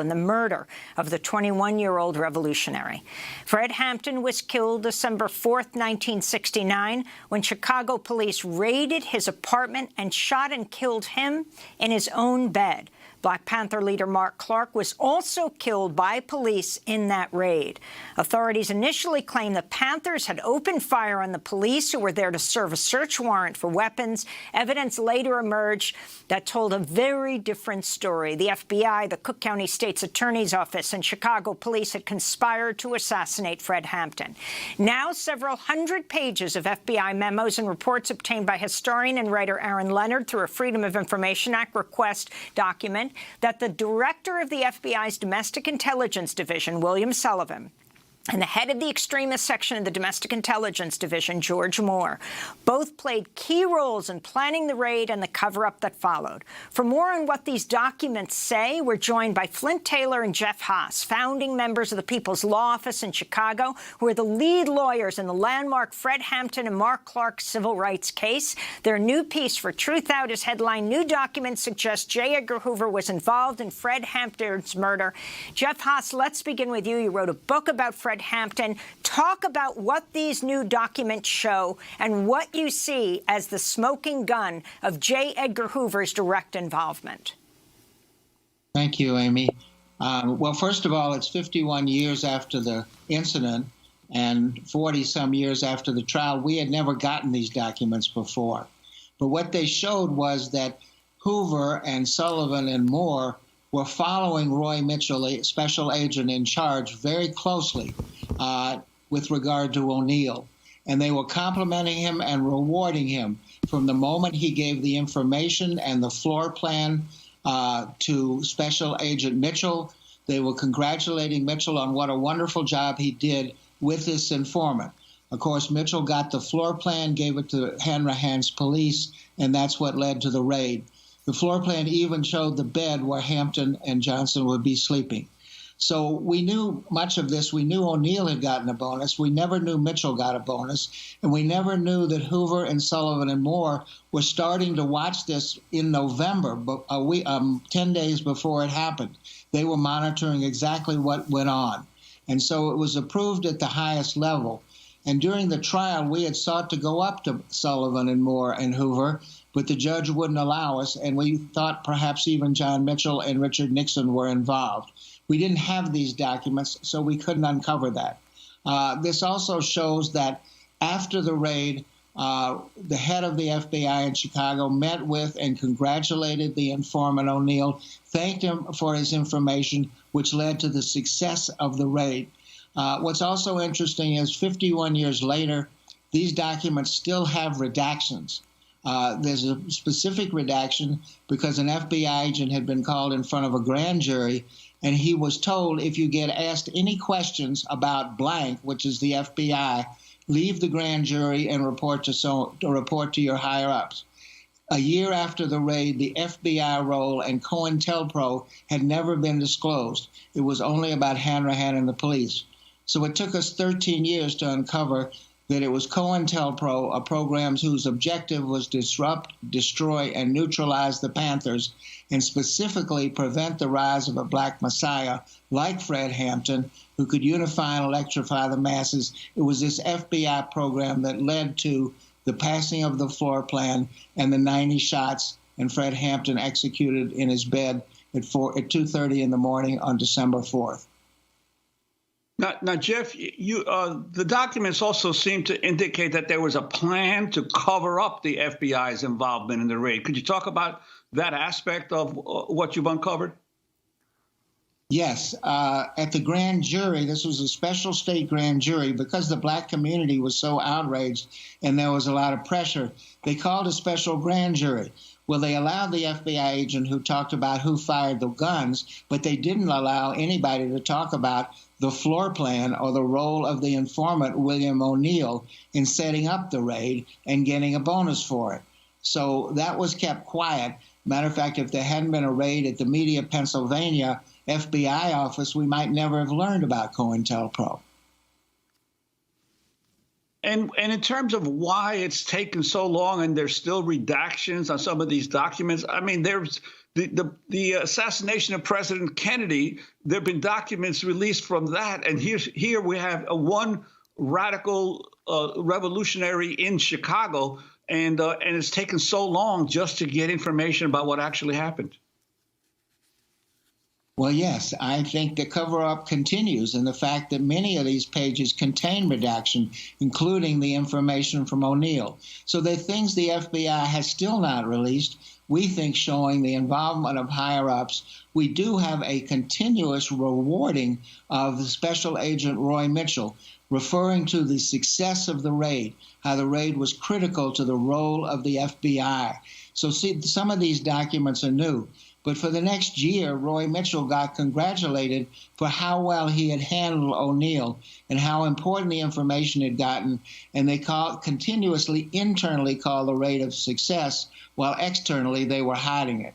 in the murder of the 21-year-old revolutionary. Fred Hampton was killed December 4th, 1969, when Chicago police raided his apartment and shot and killed him in his own bed. Black Panther leader Mark Clark was also killed by police in that raid. Authorities initially claimed the Panthers had opened fire on the police who were there to serve a search warrant for weapons. Evidence later emerged that told a very different story. The FBI, the Cook County State's Attorney's Office, and Chicago police had conspired to assassinate Fred Hampton. Now, several hundred pages of FBI memos and reports obtained by historian and writer Aaron Leonard through a Freedom of Information Act request document that the director of the FBI's Domestic Intelligence Division, William Sullivan, and the head of the extremist section of the Domestic Intelligence Division, George Moore, both played key roles in planning the raid and the cover-up that followed. For more on what these documents say, we're joined by Flint Taylor and Jeff Haas, founding members of the People's Law Office in Chicago, who are the lead lawyers in the landmark Fred Hampton and Mark Clark civil rights case. Their new piece for Truth Out is headlined, "New Documents Suggest J. Edgar Hoover Was Involved in Fred Hampton's Murder." Jeff Haas, let's begin with you. You wrote a book about Fred Hampton. Talk about what these new documents show and what you see as the smoking gun of J. Edgar Hoover's direct involvement. Thank you, Amy. Well, first of all, it's 51 years after the incident and 40-some years after the trial. We had never gotten these documents before. But what they showed was that Hoover and Sullivan and Moore were following Roy Mitchell, a special agent in charge, very closely with regard to O'Neill. And they were complimenting him and rewarding him from the moment he gave the information and the floor plan to Special Agent Mitchell. They were congratulating Mitchell on what a wonderful job he did with this informant. Of course, Mitchell got the floor plan, gave it to Hanrahan's police, and that's what led to the raid. The floor plan even showed the bed where Hampton and Johnson would be sleeping. So we knew much of this. We knew O'Neill had gotten a bonus. We never knew Mitchell got a bonus. And we never knew that Hoover and Sullivan and Moore were starting to watch this in November, 10 days before it happened. They were monitoring exactly what went on. And so it was approved at the highest level. And during the trial, we had sought to go up to Sullivan and Moore and Hoover, but the judge wouldn't allow us, and we thought perhaps even John Mitchell and Richard Nixon were involved. We didn't have these documents, so we couldn't uncover that. This also shows that after the raid, the head of the FBI in Chicago met with and congratulated the informant O'Neill, thanked him for his information, which led to the success of the raid. What's also interesting is 51 years later, these documents still have redactions. There's a specific redaction because an FBI agent had been called in front of a grand jury, and he was told, if you get asked any questions about blank, which is the FBI, leave the grand jury and report to your higher-ups. A year after the raid, the FBI role and COINTELPRO had never been disclosed. It was only about Hanrahan and the police. So it took us 13 years to uncover that it was COINTELPRO, a program whose objective was disrupt, destroy, and neutralize the Panthers, and specifically prevent the rise of a black messiah like Fred Hampton, who could unify and electrify the masses. It was this FBI program that led to the passing of the floor plan and the 90 shots, and Fred Hampton executed in his bed at 2:30 in the morning on December 4th. Now, Jeff, the documents also seem to indicate that there was a plan to cover up the FBI's involvement in the raid. Could you talk about that aspect of what you've uncovered? Yes. At the grand jury, this was a special state grand jury, because the black community was so outraged and there was a lot of pressure, they called a special grand jury. Well, they allowed the FBI agent who talked about who fired the guns, but they didn't allow anybody to talk about the floor plan or the role of the informant, William O'Neill, in setting up the raid and getting a bonus for it. So that was kept quiet. Matter of fact, if there hadn't been a raid at the Media, Pennsylvania FBI office, we might never have learned about COINTELPRO. And in terms of why it's taken so long and there's still redactions on some of these documents, I mean, there's the assassination of President Kennedy. There have been documents released from that, and here we have one radical revolutionary in Chicago, and it's taken so long just to get information about what actually happened. Well, yes, I think the cover-up continues, and the fact that many of these pages contain redaction, including the information from O'Neill. So there are things the FBI has still not released, we think showing the involvement of higher-ups. We do have a continuous rewarding of the Special Agent Roy Mitchell, referring to the success of the raid, how the raid was critical to the role of the FBI. So see, some of these documents are new. But for the next year, Roy Mitchell got congratulated for how well he had handled O'Neill and how important the information had gotten. And they continuously internally call the raid a success, while externally they were hiding it.